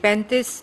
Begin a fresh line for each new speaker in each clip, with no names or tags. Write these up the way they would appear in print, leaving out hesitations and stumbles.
35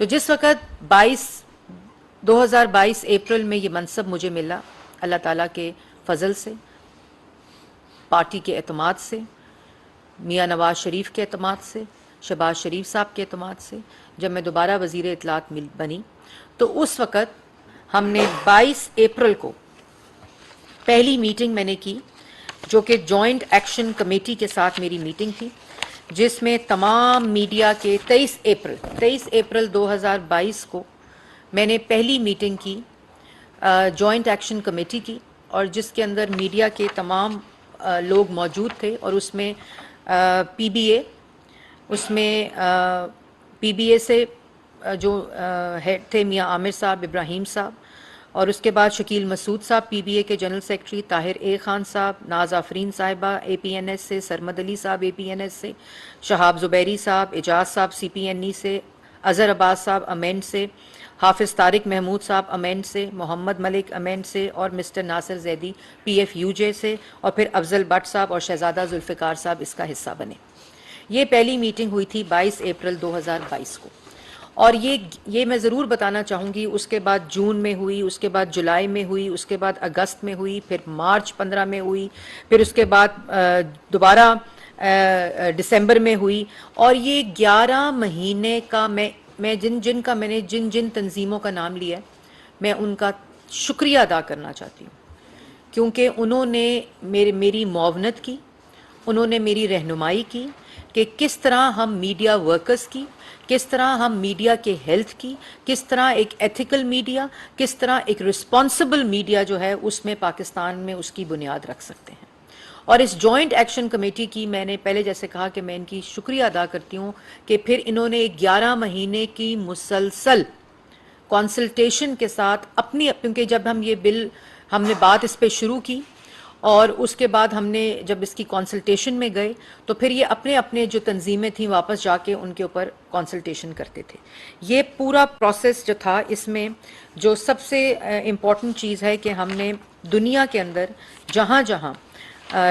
تو جس وقت 2022 اپریل میں یہ منصب مجھے ملا اللہ تعالیٰ کے فضل سے، پارٹی کے اعتماد سے، میاں نواز شریف کے اعتماد سے، شہباز شریف صاحب کے اعتماد سے، جب میں دوبارہ وزیر اطلاعات بنی تو اس وقت ہم نے 22 اپریل کو پہلی میٹنگ میں نے کی، جو کہ جوائنٹ ایکشن کمیٹی کے ساتھ میری میٹنگ تھی، جس میں تمام میڈیا کے 23 اپریل 2022 کو میں نے پہلی میٹنگ کی جوائنٹ ایکشن کمیٹی کی، اور جس کے اندر میڈیا کے تمام لوگ موجود تھے، اور اس میں پی بی اے سے جو ہیڈ تھے میاں عامر صاحب، ابراہیم صاحب، اور اس کے بعد شکیل مسعود صاحب پی بی اے کے جنرل سیکرٹری، طاہر اے خان صاحب، ناز آفرین صاحبہ اے پی این ایس سے، سرمد علی صاحب اے پی این ایس سے، شہاب زبیری صاحب، اعجاز صاحب سی پی این ای سے، اظہر عباس صاحب امینڈ سے، حافظ طارق محمود صاحب امینڈ سے، محمد ملک امینڈ سے، اور mister Nasir Zaidi P F U J سے، اور پھر افضل بٹ صاحب اور شہزادہ ذوالفقار صاحب اس کا حصہ بنے۔ یہ پہلی میٹنگ ہوئی تھی 22 اپریل 2022 کو، اور یہ میں ضرور بتانا چاہوں گی، اس کے بعد جون میں ہوئی، اس کے بعد جولائی میں ہوئی، اس کے بعد اگست میں ہوئی، پھر مارچ 15 میں ہوئی، پھر اس کے بعد دوبارہ دسمبر میں ہوئی، اور یہ 11 مہینے کا میں جن تنظیموں کا نام لیا ہے، میں ان کا شکریہ ادا کرنا چاہتی ہوں، کیونکہ انہوں نے میری معاونت کی، انہوں نے میری رہنمائی کی کہ کس طرح ہم میڈیا ورکرز کی، کس طرح ہم میڈیا کے ہیلتھ کی، کس طرح ایک ایتھیکل میڈیا، کس طرح ایک رسپانسبل میڈیا جو ہے اس میں پاکستان میں اس کی بنیاد رکھ سکتے ہیں۔ اور اس جوائنٹ ایکشن کمیٹی کی میں نے پہلے جیسے کہا کہ میں ان کی شکریہ ادا کرتی ہوں کہ پھر انہوں نے 11 مہینے کی مسلسل کانسلٹیشن کے ساتھ کیونکہ جب ہم نے بات اس پہ شروع کی، اور اس کے بعد ہم نے جب اس کی کانسلٹیشن میں گئے تو پھر یہ اپنے جو تنظیمیں تھیں واپس جا کے ان کے اوپر کانسلٹیشن کرتے تھے۔ یہ پورا پروسیس جو تھا، اس میں جو سب سے امپورٹنٹ چیز ہے کہ ہم نے دنیا کے اندر جہاں جہاں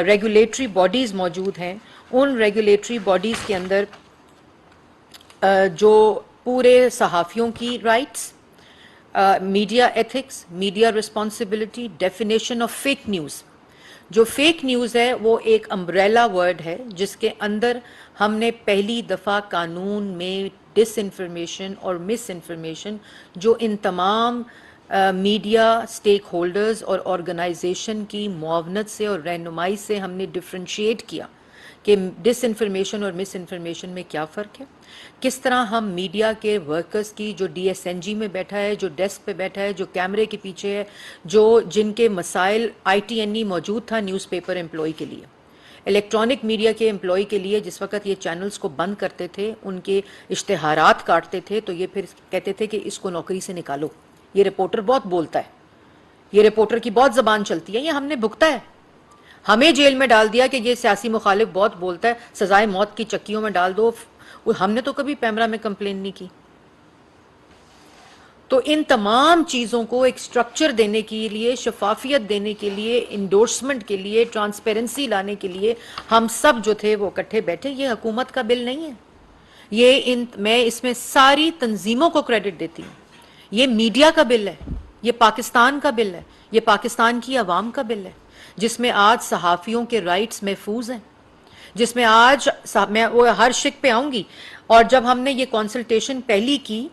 ریگولیٹری باڈیز موجود ہیں، ان ریگولیٹری باڈیز کے اندر جو پورے صحافیوں کی rights, media ethics, media responsibility, definition of fake news. جو فیک نیوز ہے وہ ایک امبریلا ورڈ ہے جس کے اندر ہم نے پہلی دفعہ قانون میں ڈس انفارمیشن اور مس انفارمیشن، جو ان تمام میڈیا سٹیک ہولڈرز اور آرگنائزیشن کی معاونت سے اور رہنمائی سے ہم نے ڈفرینشیٹ کیا کہ ڈس انفارمیشن اور مس انفارمیشن میں کیا فرق ہے، کس طرح ہم میڈیا کے ورکرز کی، جو ڈی ایس این جی میں بیٹھا ہے، جو ڈیسک پہ بیٹھا ہے، جو کیمرے کے پیچھے ہے، جن کے مسائل آئی ٹی این ای موجود تھا نیوز پیپر امپلائی کے لیے، الیکٹرانک میڈیا کے امپلائی کے لیے، جس وقت یہ چینلز کو بند کرتے تھے، ان کے اشتہارات کاٹتے تھے، تو یہ پھر کہتے تھے کہ اس کو نوکری سے نکالو، یہ رپورٹر بہت بولتا ہے، یہ رپورٹر کی بہت زبان چلتی ہے، یہ ہم نے بھگتا ہے، ہمیں جیل میں ڈال دیا کہ یہ سیاسی مخالف بہت بولتا ہے، سزائے موت کی چکیوں میں ڈال دو۔ ہم نے تو کبھی پیمرا میں کمپلین نہیں کی۔ تو ان تمام چیزوں کو ایک سٹرکچر دینے کے لیے، شفافیت دینے کے لیے، انڈورسمنٹ کے لیے، ٹرانسپیرنسی لانے کے لیے ہم سب جو تھے وہ اکٹھے بیٹھے۔ یہ حکومت کا بل نہیں ہے، میں اس میں ساری تنظیموں کو کریڈٹ دیتی ہوں۔ یہ میڈیا کا بل ہے، یہ پاکستان کا بل ہے، یہ پاکستان کی عوام کا بل ہے، جس میں آج صحافیوں کے رائٹس محفوظ ہیں، جس میں آج میں وہ ہر شک پہ آؤں گی۔ اور جب ہم نے یہ کانسلٹیشن پہلی کی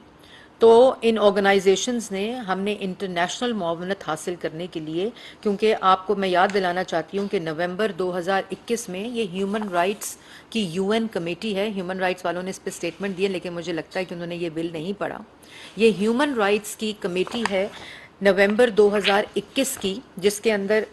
تو ان آرگنائزیشنز نے، ہم نے انٹرنیشنل معاونت حاصل کرنے کے لیے، کیونکہ آپ کو میں یاد دلانا چاہتی ہوں کہ نومبر 2021 میں یہ ہیومن رائٹس کی یو این کمیٹی ہے، ہیومن رائٹس والوں نے اس پہ اسٹیٹمنٹ دی ہے، لیکن مجھے لگتا ہے کہ انہوں نے یہ بل نہیں پڑھا۔ یہ ہیومن رائٹس کی کمیٹی ہے نومبر 2021 کی، جس کے اندر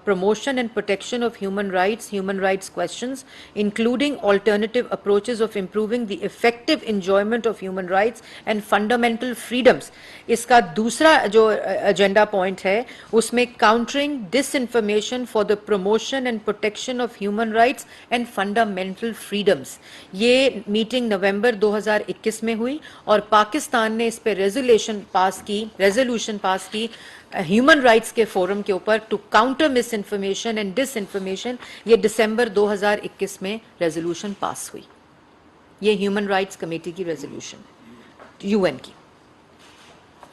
promotion and protection of human rights questions, including alternative approaches of improving the effective enjoyment of human rights and fundamental freedoms۔ اس کا دوسرا جو ایجنڈا پوائنٹ ہے اس میں countering disinformation for the promotion and protection of human rights and fundamental freedoms۔ یہ meeting نومبر 2021 میں ہوئی اور پاکستان نے اس پہ ریزولوشن پاس کی ہیومن رائٹس کے فورم کے اوپر to counter misinformation and disinformation. یہ دسمبر 2021 میں ریزولوشن پاس ہوئی، یہ ہیومن رائٹس کمیٹی کی ریزولوشن ہے۔ UN کی.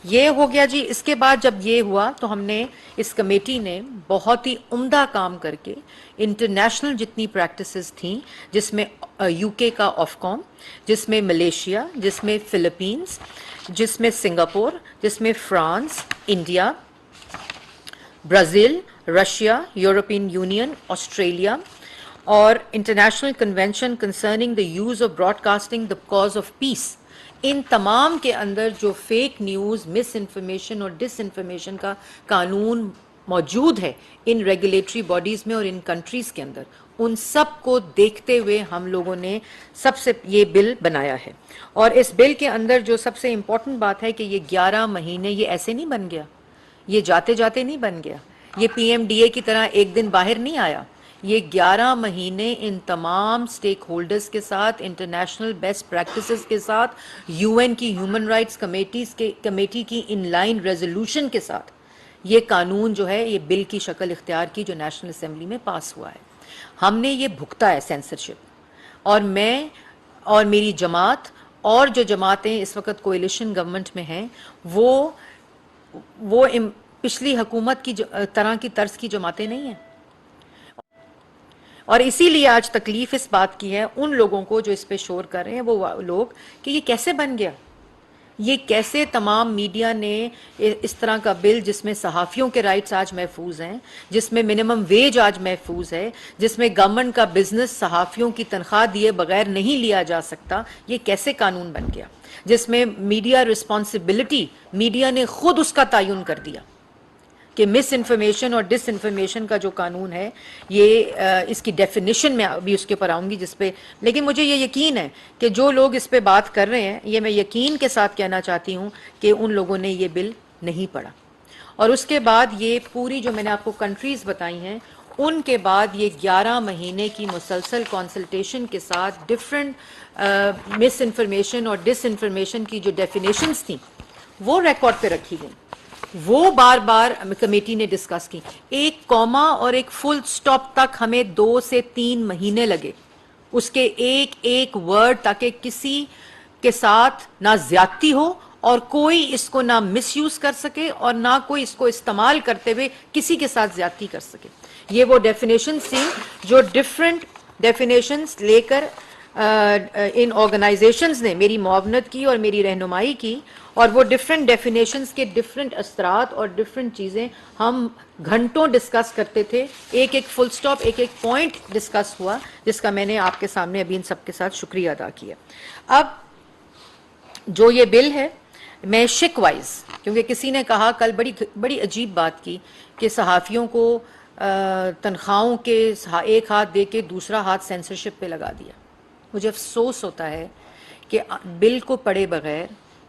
یہ ہو گیا جی. اس کے بعد جب یہ ہوا تو ہم نے اس کمیٹی نے بہت ہی عمدہ کام کر کے انٹرنیشنل جتنی پریکٹسز تھیں، جس میں UK کا آفکام، جس میں ملیشیا، جس میں فلپینز، جس میں سنگاپور، جس میں France, India, Brazil, Russia, European Union, Australia, اور international convention concerning the use of broadcasting the cause of peace, ان تمام کے اندر جو فیک نیوز، مس انفارمیشن اور ڈس انفارمیشن کا قانون موجود ہے ان ریگولیٹری باڈیز میں اور ان کنٹریز کے اندر، ان سب کو دیکھتے ہوئے ہم لوگوں نے سب سے یہ بل بنایا ہے. اور اس بل کے اندر جو سب سے امپورٹنٹ بات ہے کہ یہ 11 مہینے یہ ایسے نہیں بن گیا، یہ جاتے جاتے نہیں بن گیا، یہ PMDA کی طرح ایک دن باہر نہیں آیا. یہ 11 مہینے ان تمام سٹیک ہولڈرز کے ساتھ، انٹرنیشنل بیسٹ پریکٹسز کے ساتھ، UN کی ہیومن رائٹس کمیٹی کی ان لائن ریزولوشن کے ساتھ یہ قانون جو ہے یہ بل کی شکل اختیار کی جو نیشنل اسمبلی میں پاس ہوا ہے. ہم نے یہ بھگتا ہے سینسرشپ، اور میں اور میری جماعت اور جو جماعتیں اس وقت کوئلیشن گورنمنٹ میں ہیں وہ پچھلی حکومت کی طرح کی طرز کی جماعتیں نہیں ہیں. اور اسی لیے آج تکلیف اس بات کی ہے ان لوگوں کو جو اس پہ شور کر رہے ہیں، وہ لوگ کہ یہ کیسے بن گیا، یہ کیسے تمام میڈیا نے اس طرح کا بل جس میں صحافیوں کے رائٹس آج محفوظ ہیں، جس میں منیمم ویج آج محفوظ ہے، جس میں گورنمنٹ کا بزنس صحافیوں کی تنخواہ دیے بغیر نہیں لیا جا سکتا، یہ کیسے قانون بن گیا، جس میں میڈیا رسپانسبلٹی میڈیا نے خود اس کا تعین کر دیا کہ مس انفارمیشن اور ڈس انفارمیشن کا جو قانون ہے یہ اس کی ڈیفینیشن میں ابھی اس کے پر آؤں گی جس پہ. لیکن مجھے یہ یقین ہے کہ جو لوگ اس پہ بات کر رہے ہیں، یہ میں یقین کے ساتھ کہنا چاہتی ہوں کہ ان لوگوں نے یہ بل نہیں پڑھا. اور اس کے بعد یہ پوری جو میں نے آپ کو کنٹریز بتائی ہیں، ان کے بعد یہ 11 مہینے کی مسلسل کنسلٹیشن کے ساتھ ڈفرینٹ مس انفارمیشن اور ڈس انفارمیشن کی جو ڈیفینیشنز تھیں وہ ریکارڈ پہ رکھی گئیں، وہ بار بار کمیٹی نے ڈسکس کی. ایک کوما اور ایک فل سٹاپ تک ہمیں 2 سے 3 مہینے لگے، اس کے ایک ایک ورڈ، تاکہ کسی کے ساتھ نہ زیادتی ہو اور کوئی اس کو نہ مس یوز کر سکے اور نہ کوئی اس کو استعمال کرتے ہوئے کسی کے ساتھ زیادتی کر سکے. یہ وہ ڈیفینیشنز تھیں جو ڈفرینٹ ڈیفینیشنز لے کر ان آرگنائزیشنز نے میری معاونت کی اور میری رہنمائی کی، اور وہ ڈفرینٹ ڈیفینیشنز کے ڈفرینٹ اثرات اور ڈفرینٹ چیزیں ہم گھنٹوں ڈسکس کرتے تھے. ایک ایک فل سٹاپ، ایک ایک پوائنٹ ڈسکس ہوا، جس کا میں نے آپ کے سامنے ابھی ان سب کے ساتھ شکریہ ادا کیا. اب جو یہ بل ہے، میں شک وائز، کیونکہ کسی نے کہا کل بڑی عجیب بات کی کہ صحافیوں کو تنخواہوں کے ایک ہاتھ دے کے دوسرا ہاتھ سینسرشپ پہ لگا دیا. مجھے افسوس ہوتا ہے کہ بل کو پڑھے بغیر،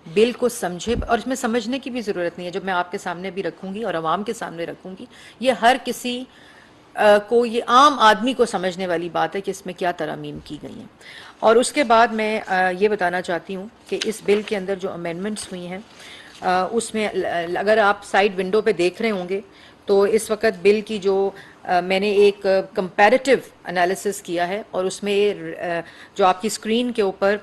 بل کو سمجھے، اور اس میں سمجھنے کی بھی ضرورت نہیں ہے. جب میں آپ کے سامنے بھی رکھوں گی اور عوام کے سامنے رکھوں گی، یہ ہر کسی کو، یہ عام آدمی کو سمجھنے والی بات ہے کہ اس میں کیا ترامیم کی گئی ہیں. اور اس کے بعد میں یہ بتانا چاہتی ہوں کہ اس بل کے اندر جو امینڈمنٹس ہوئی ہیں، اس میں اگر آپ سائیڈ ونڈو پہ دیکھ رہے ہوں گے تو اس وقت بل کی جو میں نے ایک کمپیریٹیو انالیسس کیا ہے، اور اس میں جو آپ کی اسکرین کے اوپر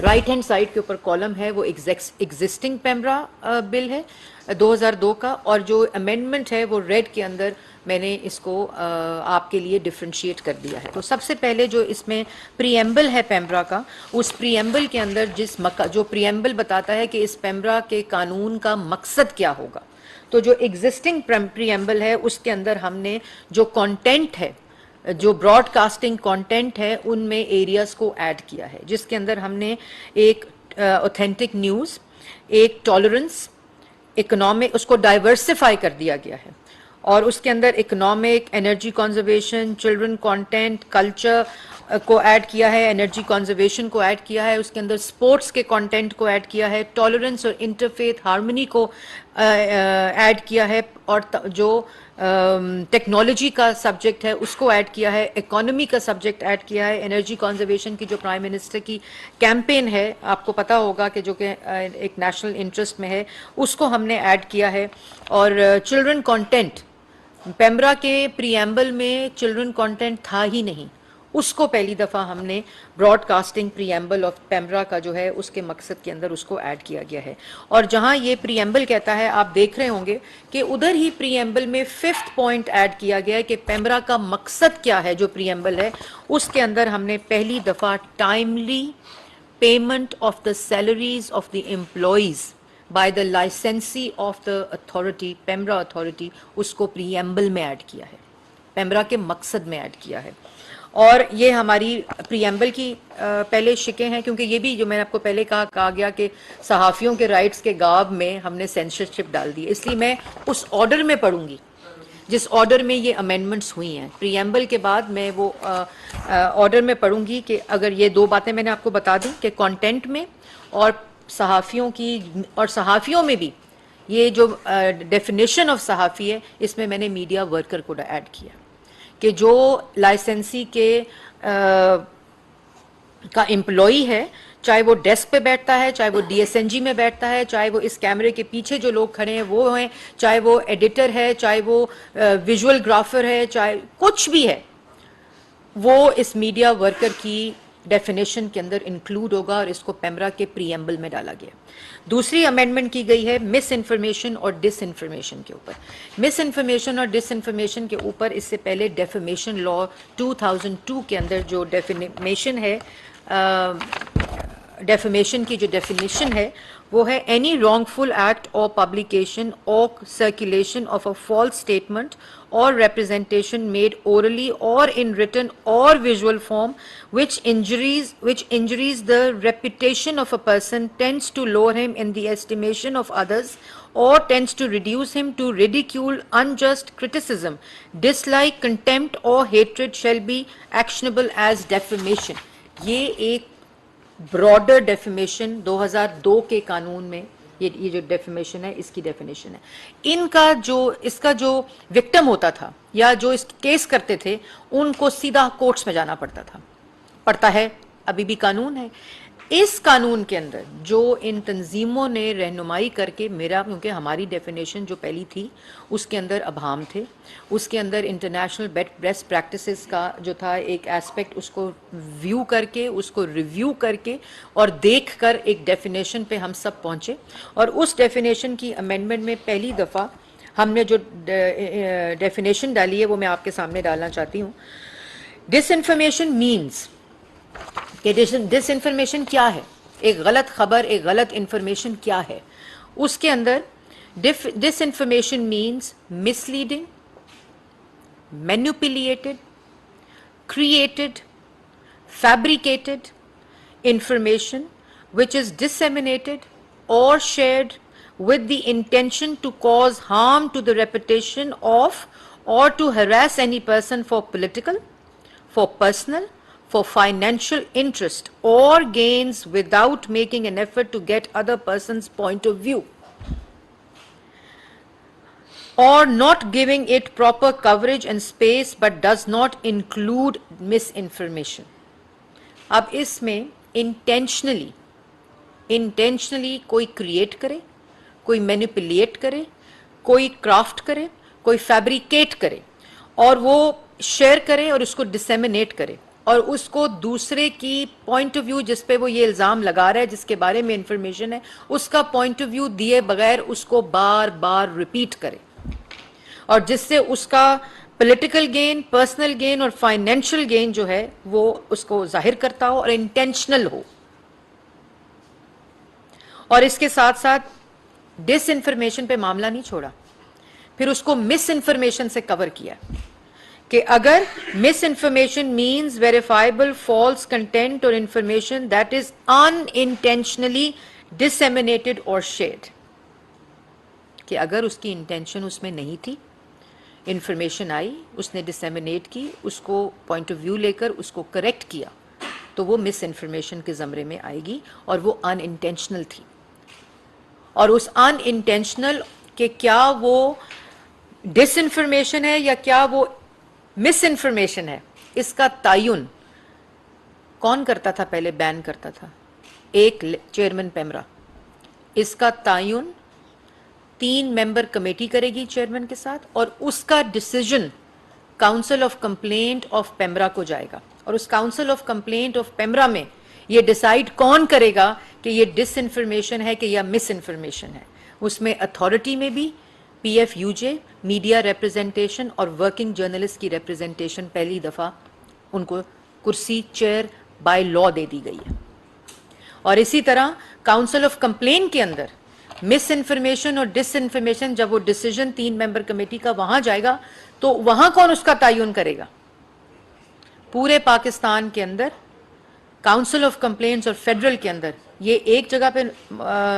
رائٹ ہینڈ سائڈ کے اوپر کالم ہے وہ ایگزسٹنگ پیمرا بل ہے 2002 کا، اور جو امینڈمنٹ ہے وہ ریڈ کے اندر میں نے اس کو آپ کے لیے ڈفرینشیٹ کر دیا ہے. تو سب سے پہلے جو اس میں پریمبل ہے پیمرا کا، اس پریمبل کے اندر جو پریمبل بتاتا ہے کہ اس پیمرا کے قانون کا مقصد کیا ہوگا، تو جو ایگزسٹنگ پریمبل ہے اس کے اندر ہم نے جو کانٹینٹ ہے، جو براڈ کاسٹنگ کانٹینٹ ہے، ان میں ایریاز کو ایڈ کیا ہے، جس کے اندر ہم نے ایک اوتھینٹک نیوز، ایک ٹالرنس، اکنامک، اس کو ڈائیورسیفائی کر دیا گیا ہے، اور اس کے اندر economic, energy conservation, children content, culture کو ایڈ کیا ہے، انرجی کنزرویشن کو ایڈ کیا ہے، اس کے اندر سپورٹس کے کانٹینٹ کو ایڈ کیا ہے، ٹالرنس اور انٹرفیتھ ہارمنی کو ایڈ کیا ہے، اور جو ٹیکنالوجی کا سبجیکٹ ہے اس کو ایڈ کیا ہے، اکانومی کا سبجیکٹ ایڈ کیا ہے، انرجی کنزرویشن کی جو پرائم منسٹر کی کیمپین ہے، آپ کو پتہ ہوگا کہ جو کہ ایک نیشنل انٹرسٹ میں ہے، اس کو ہم نے ایڈ کیا ہے. اور چلڈرن کانٹینٹ، پیمرا کے پریمبل میں چلڈرن کانٹینٹ تھا ہی نہیں، اس کو پہلی دفعہ ہم نے broadcasting preamble of PEMRA کا جو ہے اس کے مقصد کے اندر اس کو ایڈ کیا گیا ہے. اور جہاں یہ پریمبل کہتا ہے آپ دیکھ رہے ہوں گے کہ ادھر ہی پریمبل میں 5th پوائنٹ ایڈ کیا گیا ہے کہ پیمرا کا مقصد کیا ہے. جو پریمبل ہے اس کے اندر ہم نے پہلی دفعہ timely payment of the salaries of the employees by the licensee of the authority PEMRA authority اس کو پریمبل میں ایڈ کیا ہے, پیمرا کے مقصد میں ایڈ کیا ہے. اور یہ ہماری پریمبل کی پہلے شکیں ہیں, کیونکہ یہ بھی جو میں نے آپ کو پہلے کہا گیا کہ صحافیوں کے رائٹس کے غاب میں ہم نے سینسرشپ ڈال دی, اس لیے میں اس آرڈر میں پڑھوں گی جس آرڈر میں یہ امینڈمنٹس ہوئی ہیں. پریمبل کے بعد میں وہ آرڈر میں پڑھوں گی کہ اگر یہ دو باتیں میں نے آپ کو بتا دیں کہ کانٹینٹ میں اور صحافیوں کی اور صحافیوں میں بھی یہ جو ڈیفینیشن آف صحافی ہے اس میں نے میڈیا ورکر کو ایڈ کیا کہ جو لائسنسی کے کا امپلائی ہے, چاہے وہ ڈیسک پہ بیٹھتا ہے, چاہے وہ ڈی ایس این جی میں بیٹھتا ہے, چاہے وہ اس کیمرے کے پیچھے جو لوگ کھڑے ہیں وہ ہیں, چاہے وہ ایڈیٹر ہے, چاہے وہ ویژول گرافر ہے, چاہے کچھ بھی ہے, وہ اس میڈیا ورکر کی ڈیفینیشن کے اندر انکلوڈ ہوگا اور اس کو پیمرا کے پریمبل میں ڈالا گیا. دوسری امینڈمنٹ کی گئی ہے مس انفارمیشن اور ڈس انفارمیشن کے اوپر. مس انفارمیشن اور ڈس انفارمیشن کے اوپر اس سے پہلے ڈیفیمیشن لا 2002 کے اندر جو ڈیفیمیشن ہے, ڈیفیمیشن کی جو ڈیفینیشن ہے وہ ہے اینی رانگ فل ایکٹ اور پبلیکیشن اور circulation of a false statement or representation made orally or in written or visual form which injuries the reputation of a person, tends to lower him in the estimation of others, or tends to reduce him to ridicule, unjust criticism, dislike, contempt or hatred shall be actionable as defamation. یہ ایک broader defamation 2002 کے قانون میں یہ جو defamation ہے اس کی definition ہے. ان کا جو اس کا جو وکٹم ہوتا تھا یا جو اس کیس کرتے تھے ان کو سیدھا کورٹس میں جانا پڑتا ہے, ابھی بھی قانون ہے. اس قانون کے اندر جو ان تنظیموں نے رہنمائی کر کے کیونکہ ہماری ڈیفینیشن جو پہلی تھی اس کے اندر ابہام تھے, اس کے اندر انٹرنیشنل بیسٹ پریکٹسز کا جو تھا ایک ایسپیکٹ اس کو ویو کر کے, اس کو ریویو کر کے اور دیکھ کر ایک ڈیفینیشن پہ ہم سب پہنچے. اور اس ڈیفینیشن کی امینڈمنٹ میں پہلی دفعہ ہم نے جو ڈیفینیشن ڈالی ہے وہ میں آپ کے سامنے ڈالنا چاہتی ہوں. ڈس انفارمیشن مینس کہ ڈس انفارمیشن کیا ہے, ایک غلط خبر, ایک غلط انفارمیشن کیا ہے. اس کے اندر disinformation means misleading, manipulated, created, fabricated information which is disseminated or shared with the intention to cause harm to the reputation of or to harass any person for political, for personal, for financial interest or gains without making an effort to get other person's point of view or not giving it proper coverage and space but does not include misinformation. اب اس میں intentionally کوئی create کرے, کوئی manipulate کرے, کوئی craft کرے, کوئی fabricate کرے اور وہ شیئر کرے اور اس کو ڈسیمینیٹ کرے اور اس کو دوسرے کی پوائنٹ آف ویو جس پہ وہ یہ الزام لگا رہا ہے, جس کے بارے میں انفارمیشن ہے, اس کا پوائنٹ آف ویو دیے بغیر اس کو بار بار ریپیٹ کرے اور جس سے اس کا پولیٹیکل گین, پرسنل گین اور فائنینشیل گین جو ہے وہ اس کو ظاہر کرتا ہو اور انٹینشنل ہو. اور اس کے ساتھ ساتھ ڈس انفارمیشن پہ معاملہ نہیں چھوڑا, پھر اس کو مس انفارمیشن سے کور کیا کہ اگر misinformation means verifiable false content اور information that is intentionally disseminated اور شیئرڈ, کہ اگر اس کی انٹینشن اس میں نہیں تھی, انفارمیشن آئی, اس نے ڈسیمینیٹ کی, اس کو پوائنٹ آف ویو لے کر اس کو کریکٹ کیا, تو وہ مس انفارمیشن کے زمرے میں آئے گی اور وہ ان انٹینشنل تھی. اور اس ان انٹینشنل کہ کیا وہ ڈس انفارمیشن ہے یا کیا وہ مس انفارمیشن ہے, اس کا تعین کون کرتا تھا؟ پہلے بین کرتا تھا ایک چیئرمین پیمرا. اس کا تعین 3 ممبر کمیٹی کرے گی چیئرمین کے ساتھ اور اس کا decision council of complaint of PEMRA کو جائے گا اور اس council of complaint of PEMRA میں یہ ڈیسائیڈ کون کرے گا کہ یہ ڈس انفارمیشن ہے کہ یا مس انفارمیشن ہے. اس میں اتھارٹی میں بھی پی ایف یو جے, میڈیا ریپرزنٹیشن اور ورکنگ جرنلسٹ کی ریپرزنٹیشن پہلی دفعہ ان کو کرسی چیئر بائی لا دے دی گئی ہے. اور اسی طرح کاؤنسل آف کمپلین کے اندر مس انفارمیشن اور ڈس انفارمیشن, جب وہ ڈیسیجن 3 ممبر کمیٹی کا وہاں جائے گا تو وہاں کون اس کا تعین کرے گا؟ پورے پاکستان کے اندر کاؤنسل آف کمپلینٹس اور فیڈرل کے اندر یہ ایک جگہ پہ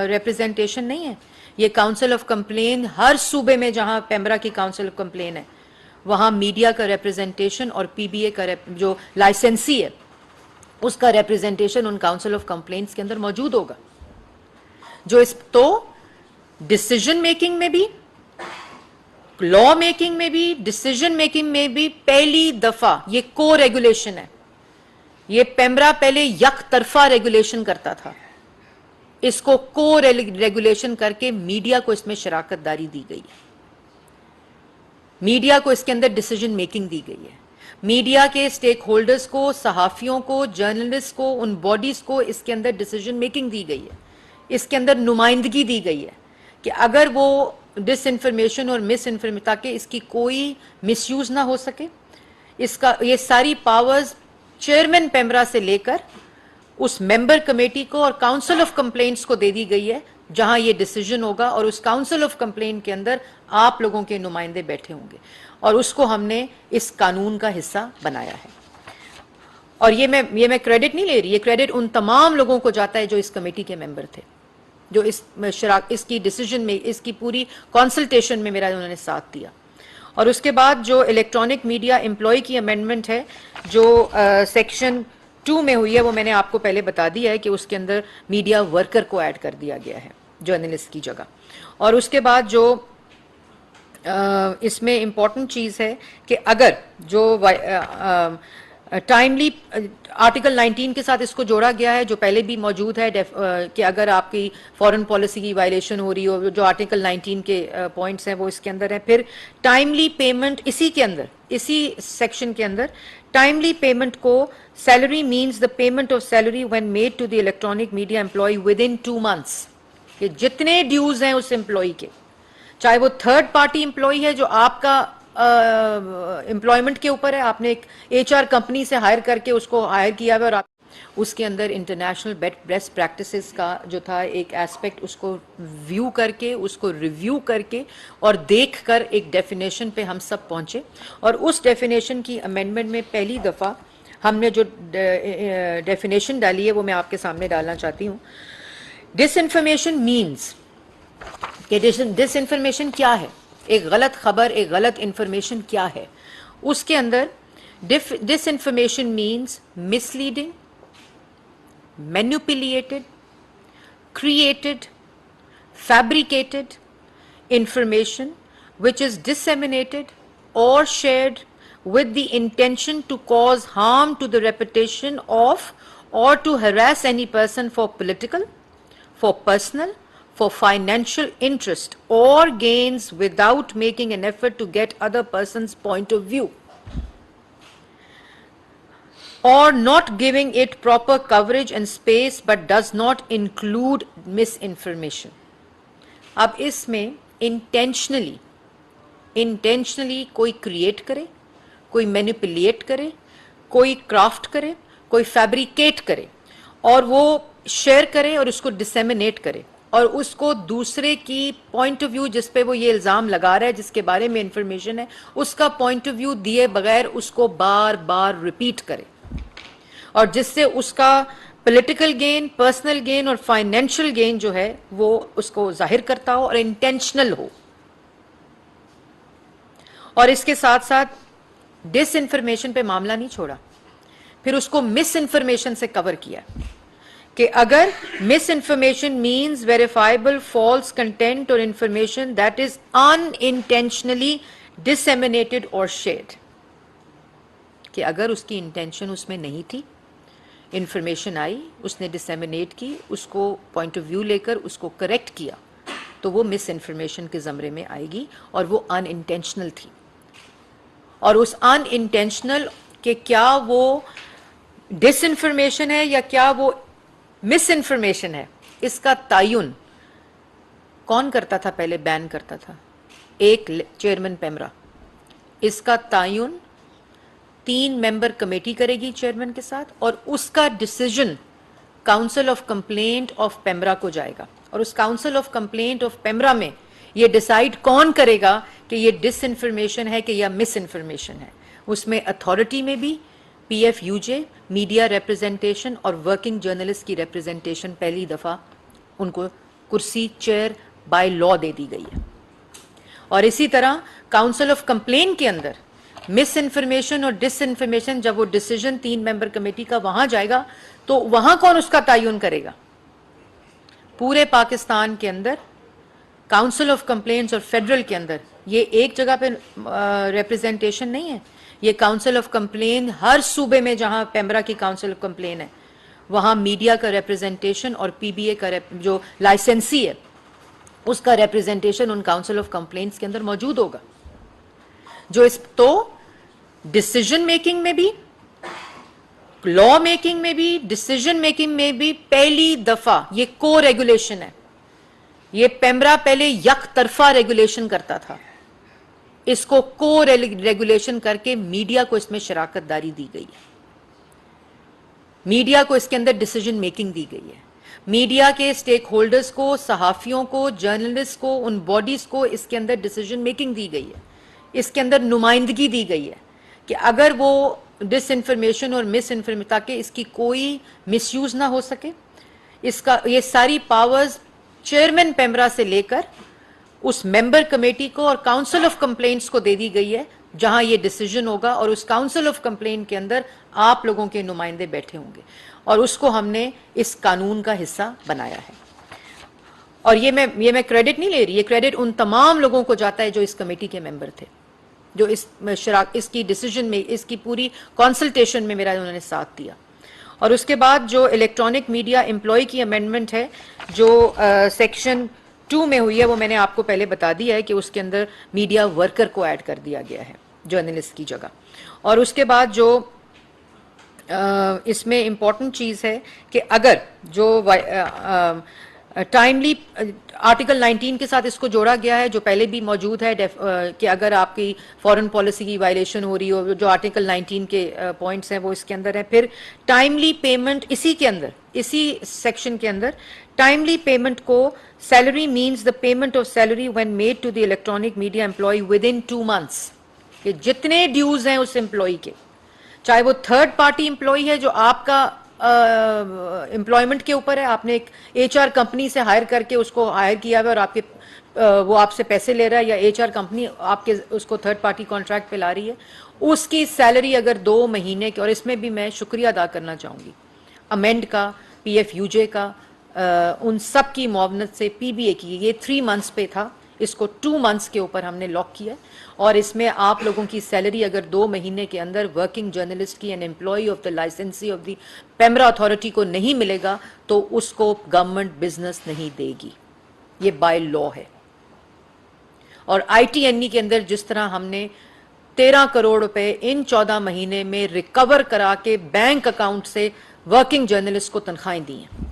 ریپرزنٹیشن نہیں ہے. یہ کاؤنسل آف کمپلین ہر صوبے میں جہاں پیمرا کی کاؤنسل آف کمپلین ہے وہاں میڈیا کا ریپرزنٹیشن اور پی بی اے کا جو لائسنسی ہے اس کا representation in council of complaints کے اندر موجود ہوگا. جو اس تو ڈسیجن میکنگ میں بھی, لا میکنگ میں بھی, ڈسیجن میکنگ میں بھی پہلی دفعہ یہ کو ریگولیشن ہے. یہ پیمرا پہلے یک طرفہ ریگولیشن کرتا تھا, اس کو کو ریگولیشن کر کے میڈیا کو اس میں شراکت داری دی گئی ہے. میڈیا کو اس کے اندر ڈیسیجن میکنگ دی گئی ہے. میڈیا کے سٹیک ہولڈرز کو, صحافیوں کو, جرنلسٹ کو, ان باڈیز کو اس کے اندر ڈیسیجن میکنگ دی گئی ہے. اس کے اندر نمائندگی دی گئی ہے کہ اگر وہ ڈس انفارمیشن اور مس انفارمیشن, تاکہ اس کی کوئی مس یوز نہ ہو سکے. اس کا یہ ساری پاورز چیئرمین پیمرا سے لے کر اس ممبر کمیٹی کو اور کاؤنسل آف کمپلینٹس کو دے دی گئی ہے جہاں یہ ڈیسیجن ہوگا, اور اس کاؤنسل آف کمپلینٹ کے اندر آپ لوگوں کے نمائندے بیٹھے ہوں گے, اور اس کو ہم نے اس قانون کا حصہ بنایا ہے. اور یہ میں کریڈٹ نہیں لے رہی, یہ کریڈٹ ان تمام لوگوں کو جاتا ہے جو اس کمیٹی کے ممبر تھے, جو اس کی ڈیسیجن میں, اس کی پوری کنسلٹیشن میں میرا انہوں نے ساتھ دیا. اور اس کے بعد جو الیکٹرانک میڈیا امپلائی کی امینڈمنٹ ہے جو سیکشن 2 میں ہوئی ہے, وہ میں نے آپ کو پہلے بتا دیا ہے کہ اس کے اندر میڈیا ورکر کو ایڈ کر دیا گیا ہے جرنلسٹ کی جگہ. اور اس کے بعد جو اس میں امپورٹنٹ چیز ہے کہ اگر جو ٹائملی آرٹیکل 19 کے ساتھ اس کو جوڑا گیا ہے, جو پہلے بھی موجود ہے کہ اگر آپ کی فورن پالیسی کی وائلیشن ہو رہی ہو, جو آرٹیکل 19 کے پوائنٹس ہیں وہ اس کے اندر ہیں. پھر ٹائملی پیمنٹ اسی کے اندر, اسی سیکشن کے اندر ٹائملی پیمنٹ کو, salary means the payment of salary when made to the electronic media employee within 2 months, کہ جتنے ڈیوز ہیں اس امپلائی کے, چاہے وہ تھرڈ پارٹی امپلائی ہے جو آپ کا امپلائمنٹ کے اوپر ہے, آپ نے ایک ایچ آر کمپنی سے ہائر کر کے اس کو ہائر کیا ہوا, اور آپ اس کے اندر انٹرنیشنل بیسٹ پریکٹسز کا جو تھا ایک ایسپیکٹ, اس کو ویو کر کے, اس کو ریویو کر کے اور دیکھ کر ایک ڈیفینیشن پہ ہم سب پہنچے. اور اس ڈیفینیشن کی امینڈمنٹ میں پہلی دفعہ ہم نے جو ڈیفینیشن ڈالی ہے وہ میں آپ کے سامنے ڈالنا چاہتی ہوں. ڈس انفارمیشن مینز کہ ڈس انفارمیشن کیا ہے, ایک غلط خبر, ایک غلط انفارمیشن کیا ہے. اس کے اندر disinformation means misleading, manipulated, created, fabricated information which is disseminated or shared with the intention to cause harm to the reputation of or to harass any person for political, for personal, for financial interest or gains without making an effort to get other person's point of view, or not giving it proper coverage and space but does not include misinformation. اب اس میں intentionally کوئی create کرے, کوئی manipulate کرے, کوئی craft کرے, کوئی fabricate کرے اور وہ شیئر کرے اور اس کو ڈسیمینیٹ کرے, اور اس کو دوسرے کی پوائنٹ آف ویو جس پہ وہ یہ الزام لگا رہا ہے, جس کے بارے میں انفارمیشن ہے, اس کا پوائنٹ آف ویو دیے بغیر اس کو بار بار ریپیٹ کرے, اور جس سے اس کا پولیٹیکل گین, پرسنل گین اور فائنینشیل گین جو ہے وہ اس کو ظاہر کرتا ہو اور انٹینشنل ہو. اور اس کے ساتھ ساتھ ڈس انفارمیشن پہ معاملہ نہیں چھوڑا, پھر اس کو مس انفارمیشن سے کور کیا کہ اگر misinformation means verifiable false content اور information that is intentionally disseminated اور شیئرڈ, کہ اگر اس کی انٹینشن اس میں نہیں تھی, انفارمیشن آئی, اس نے ڈسیمینیٹ کی, اس کو پوائنٹ آف ویو لے کر اس کو کریکٹ کیا, تو وہ مس انفارمیشن کے زمرے میں آئے گی, اور وہ ان انٹینشنل تھی. اور اس ان انٹینشنل کہ کیا وہ ڈس انفارمیشن ہے یا کیا وہ مس انفارمیشن ہے، اس کا تعین کون کرتا تھا؟ پہلے بین کرتا تھا ایک چیئرمین پیمرا. اس کا تعین 3 ممبر کمیٹی کرے گی چیئرمین کے ساتھ، اور اس کا decision council of complaint of PEMRA کو جائے گا. اور اس council of complaint of PEMRA میں یہ ڈیسائیڈ کون کرے گا کہ یہ ڈس انفارمیشن ہے کہ یا مس انفارمیشن ہے. اس میں اتھارٹی میں بھی پی ایف یو جے، میڈیا ریپرزنٹیشن اور ورکنگ جرنلسٹ کی ریپرزنٹیشن پہلی دفعہ ان کو کرسی چیئر بائی لا دے دی گئی ہے. اور اسی طرح کاؤنسل آف کمپلین کے اندر مس انفارمیشن اور ڈس انفارمیشن، جب وہ ڈیسیجن 3 ممبر کمیٹی کا وہاں جائے گا تو وہاں کون اس کا تعین کرے گا؟ پورے پاکستان کے اندر کاؤنسل آف کمپلینٹس اور فیڈرل کے اندر یہ ایک جگہ پہ ریپرزنٹیشن نہیں ہے. یہ کاؤنسل آف کمپلین ہر صوبے میں جہاں پیمرا کی کاؤنسل آف کمپلین ہے وہاں میڈیا کا ریپرزنٹیشن اور پی بی اے کا جو لائسنسی ہے اس کا representation in council of complaints کے اندر موجود ہوگا. جو اس تو ڈسیجن میکنگ میں بھی، لا میکنگ میں بھی، ڈسیجن میکنگ میں بھی پہلی دفعہ یہ کو ریگولیشن ہے. یہ پیمرا پہلے یک طرفہ ریگولیشن کرتا تھا، اس کو کو ریگولیشن کر کے میڈیا کو اس میں شراکت داری دی گئی ہے. میڈیا کو اس کے اندر ڈیسیجن میکنگ دی گئی ہے. میڈیا کے سٹیک ہولڈرز کو، صحافیوں کو، جرنلسٹ کو، ان باڈیز کو اس کے اندر ڈیسیجن میکنگ دی گئی ہے. اس کے اندر نمائندگی دی گئی ہے کہ اگر وہ ڈس انفارمیشن اور مس انفارمیشن، تاکہ اس کی کوئی مس یوز نہ ہو سکے. اس کا یہ ساری پاورز چیئرمین پیمرا سے لے کر اس ممبر کمیٹی کو اور کاؤنسل آف کمپلینٹس کو دے دی گئی ہے جہاں یہ ڈیسیجن ہوگا. اور اس کاؤنسل آف کمپلینٹ کے اندر آپ لوگوں کے نمائندے بیٹھے ہوں گے اور اس کو ہم نے اس قانون کا حصہ بنایا ہے. اور یہ میں کریڈٹ نہیں لے رہی، یہ کریڈٹ ان تمام لوگوں کو جاتا ہے جو اس کمیٹی کے ممبر تھے، جو اس کی ڈیسیجن میں، اس کی پوری کنسلٹیشن میں میرا انہوں نے ساتھ دیا. اور اس کے بعد جو الیکٹرانک میڈیا امپلائی کی امینڈمنٹ ہے جو سیکشن 2 میں ہوئی ہے، وہ میں نے آپ کو پہلے بتا دیا ہے کہ اس کے اندر میڈیا ورکر کو ایڈ کر دیا گیا ہے جرنلسٹ کی جگہ. اور اس کے بعد جو اس میں امپورٹنٹ چیز ہے کہ اگر جو ٹائملی آرٹیکل 19 کے ساتھ اس کو جوڑا گیا ہے جو پہلے بھی موجود ہے کہ اگر آپ کی فورن پالیسی کی وائلیشن ہو رہی ہو، جو آرٹیکل 19 کے پوائنٹس ہیں وہ اس کے اندر ہیں. پھر ٹائملی پیمنٹ، اسی کے اندر، اسی سیکشن کے اندر ٹائملی پیمنٹ کو salary means the payment of salary when made to the electronic media employee within 2 months، کہ جتنے ڈیوز ہیں اس امپلائی کے، چاہے وہ تھرڈ پارٹی امپلائی ہے جو آپ کا امپلائمنٹ کے اوپر ہے، آپ نے ایک ایچ آر کمپنی سے ہائر کر کے اس کو ہائر کیا ہوا اور آپ کے وہ آپ سے پیسے لے رہا ہے، یا ایچ آر کمپنی آپ کے اس کو تھرڈ پارٹی کانٹریکٹ پہ لا رہی ہے، اس کی سیلری اگر 2 مہینے کی، اور اس میں بھی میں شکریہ ادا کرنا چاہوں گی امینڈ کا، پی ایف یو جے کا، ان سب کی معاونت سے، پی بی اے کی، یہ 3 months پہ تھا، اس کو 2 months کے اوپر ہم نے لاک کیا. اور اس میں آپ لوگوں کی سیلری اگر 2 مہینے کے اندر ورکنگ جرنلسٹ کی، an employee of the licensee of the PEMRA authority کو نہیں ملے گا تو اس کو گورنمنٹ بزنس نہیں دے گی. یہ بائی لا ہے. اور آئی ٹی این ای کے اندر جس طرح ہم نے 13 کروڑ روپے ان 14 مہینے میں ریکور کرا کے بینک اکاؤنٹ سے ورکنگ جرنلسٹ کو تنخواہیں دی ہیں،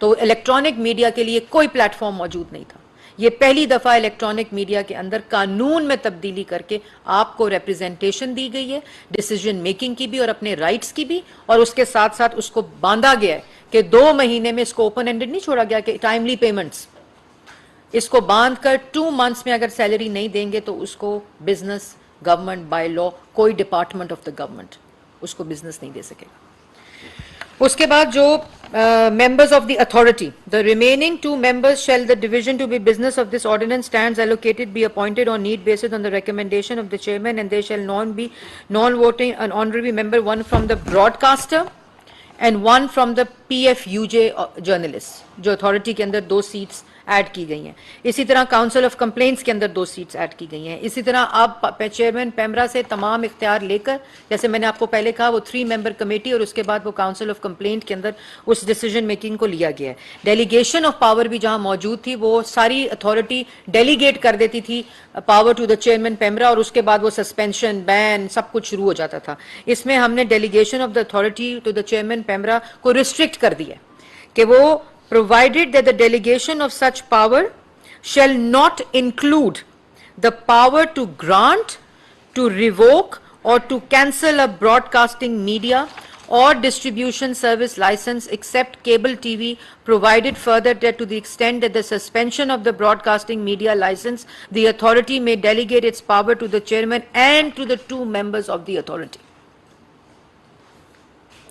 تو الیکٹرانک میڈیا کے لیے کوئی پلیٹ فارم موجود نہیں تھا. یہ پہلی دفعہ الیکٹرانک میڈیا کے اندر قانون میں تبدیلی کر کے آپ کو ریپرزنٹیشن دی گئی ہے، ڈیسیجن میکنگ کی بھی اور اپنے رائٹس کی بھی، اور اس کے ساتھ ساتھ اس کو باندھا گیا ہے کہ 2 مہینے میں اس کو اوپن اینڈڈ نہیں چھوڑا گیا کہ ٹائملی پیمنٹس، اس کو باندھ کر 2 months میں اگر سیلری نہیں دیں گے تو اس کو بزنس گورنمنٹ بائی لا، کوئی ڈپارٹمنٹ آف دا گورنمنٹ اس کو بزنس نہیں دے سکے گا. اس کے بعد جو members of the authority, the remaining 2 members shall the division to be business of this ordinance stands allocated be appointed on need basis on the recommendation of the chairman, and they shall be non-voting an honorary member, one from the broadcaster and one from the PFUJ journalist. جو authority کے اندر 2 seats add کی گئی ہیں. اسی طرح council of complaints کے اندر 2 seats add کی گئی ہیں. اسی طرح اب چیئرمین پیمرا سے تمام اختیار لے کر, جیسے میں نے آپ کو پہلے کہا, وہ 3 ممبر کمیٹی اور اس کے بعد وہ کاؤنسل آف کمپلینٹ کے اندر اس ڈیسیجن میکنگ کو لیا گیا ہے. ڈیلیگیشن آف پاور بھی جہاں موجود تھی, وہ ساری اتھارٹی ڈیلیگیٹ کر دیتی تھی power to the chairman PEMRA, اور اس کے بعد وہ سسپینشن, بین, سب کچھ شروع ہو جاتا تھا. اس میں ہم نے delegation of the authority to the chairman PEMRA کو ریسٹرکٹ کر دیا کہ وہ provided that the delegation of such power shall not include the power to grant, to revoke or to cancel a broadcasting media or distribution service license except cable TV, provided further that to the extent that the suspension of the broadcasting media license, the authority may delegate its power to the chairman and to the 2 members of the authority.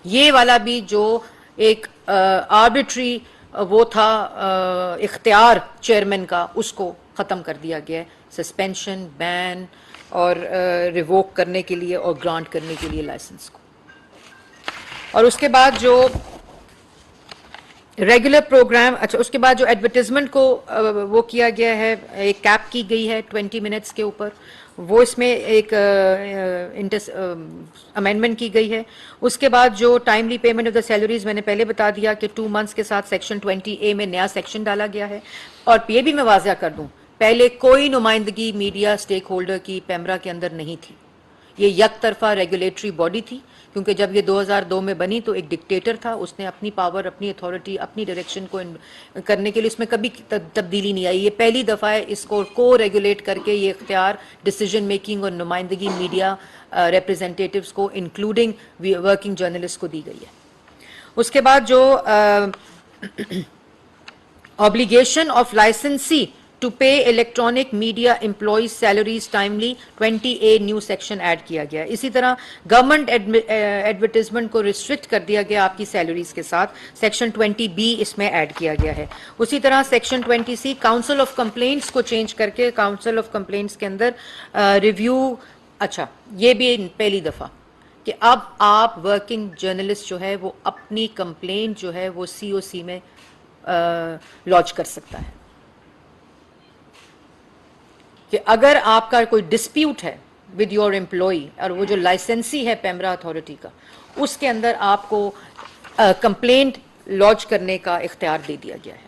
یہ والا بھی جو ایک arbitrary وہ تھا اختیار chairman کا, اس کو ختم کر دیا گیا ہے, سسپینشن, بین اور ریووک کرنے کے لیے اور گرانٹ کرنے کے لیے لائسنس کو. اور اس کے بعد جو ریگولر پروگرام, اچھا اس کے بعد جو ایڈورٹیزمنٹ کو وہ کیا گیا ہے, ایک کیپ کی گئی ہے 20 منٹس کے اوپر, وہ اس میں ایک امینڈمنٹ کی گئی ہے. اس کے بعد جو timely payment of the salaries, میں نے پہلے بتا دیا کہ 2 منتھس کے ساتھ سیکشن 20A میں نیا سیکشن ڈالا گیا ہے. اور یہ بھی میں واضح کر دوں, پہلے کوئی نمائندگی میڈیا سٹیک ہولڈر کی پیمرا کے اندر نہیں تھی. یہ یک طرفہ ریگولیٹری باڈی تھی, کیونکہ جب یہ 2002 میں بنی تو ایک ڈکٹیٹر تھا, اس نے اپنی پاور, اپنی اتھارٹی, اپنی ڈائریکشن کو کرنے کے لیے اس میں کبھی تبدیلی نہیں آئی. یہ پہلی دفعہ ہے اس کو ریگولیٹ کر کے یہ اختیار ڈیسیجن میکنگ اور نمائندگی میڈیا ریپرزینٹیٹیوز کو انکلوڈنگ ورکنگ جرنلسٹ کو دی گئی ہے. اس کے بعد جو obligation of licensee to pay electronic media employees salaries timely 20A new section add کیا گیا. اسی طرح گورنمنٹ ایڈورٹیزمنٹ کو ریسٹرکٹ کر دیا گیا آپ کی سیلریز کے ساتھ, سیکشن 20B اس میں ایڈ کیا گیا ہے. اسی طرح section 20C council of complaints کو چینج کر کے کاؤنسل آف کمپلینٹس کے اندر ریویو, اچھا یہ بھی پہلی دفعہ کہ اب آپ ورکنگ جرنلسٹ جو ہے وہ اپنی کمپلینٹ جو ہے وہ COC میں لانچ کر سکتا ہے, کہ اگر آپ کا کوئی ڈسپیوٹ ہے ود یور امپلائی, اور وہ جو لائسنسی ہے پیمرا اتھارٹی کا, اس کے اندر آپ کو کمپلینٹ لانچ کرنے کا اختیار دے دیا گیا ہے.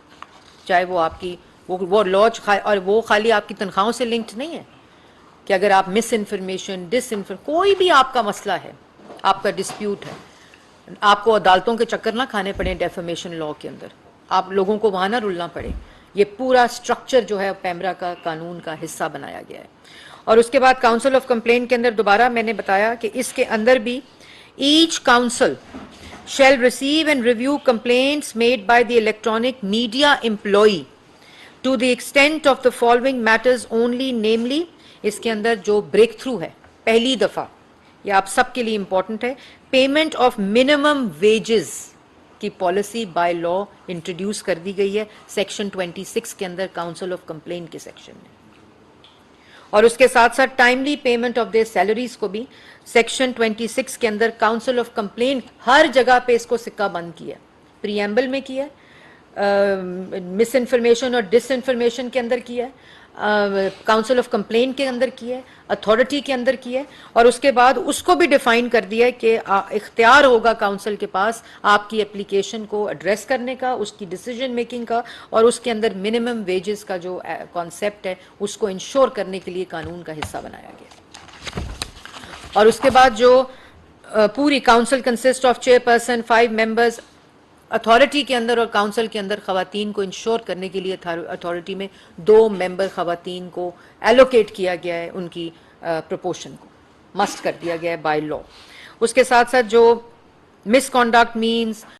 چاہے وہ آپ کی وہ لانچ, اور وہ خالی آپ کی تنخواہوں سے لنکڈ نہیں ہے, کہ اگر آپ مس انفارمیشن, کوئی بھی آپ کا مسئلہ ہے, آپ کا ڈسپیوٹ ہے, آپ کو عدالتوں کے چکر نہ کھانے پڑے ڈیفیمیشن لاء کے اندر, آپ لوگوں کو وہاں نہ رلنا پڑے. یہ پورا سٹرکچر جو ہے پیمرا کا قانون کا حصہ بنایا گیا ہے. اور اس کے بعد کاؤنسل آف کمپلینٹ کے اندر دوبارہ میں نے بتایا کہ اس کے اندر بھی H council shall receive and review complaints made by the electronic media employee to the extent of the following matters only, namely اس کے اندر جو بریک تھرو ہے پہلی دفعہ, یہ آپ سب کے لیے امپورٹنٹ ہے, پیمنٹ آف منیمم ویجز کی پالیسی بائی لا انٹروڈیوس کر دی گئی ہے سیکشن 26 کے اندر کاؤنسل آف کمپلینٹ کے سیکشن میں. اور اس کے ساتھ ساتھ timely payment of their salaries کو بھی سیکشن 26 کے اندر کاؤنسل آف کمپلینٹ ہر جگہ پہ اس کو سکہ بند کیا, پریمبل میں کیا, مس انفارمیشن اور ڈس انفارمیشن کے اندر کیا, کاؤنسل آف کمپلینٹ کے اندر کیا ہے, اتھارٹی کے اندر کیا ہے, اور اس کے بعد اس کو بھی ڈیفائن کر دیا ہے کہ اختیار ہوگا کاؤنسل کے پاس آپ کی اپلیکیشن کو ایڈریس کرنے کا, اس کی ڈیسیجن میکنگ کا, اور اس کے اندر منیمم ویجز کا جو کانسیپٹ ہے اس کو انشور کرنے کے لیے قانون کا حصہ بنایا گیا. اور اس کے بعد جو پوری council consist of chair person 5 members, authority کے اندر اور کاؤنسل کے اندر خواتین کو انشور کرنے کے لیے اتھارٹی میں 2 ممبر خواتین کو ایلوکیٹ کیا گیا ہے, ان کی پروپورشن کو مسٹ کر دیا گیا ہے بائی لا. اس کے ساتھ ساتھ جو مس کانڈکٹ مینز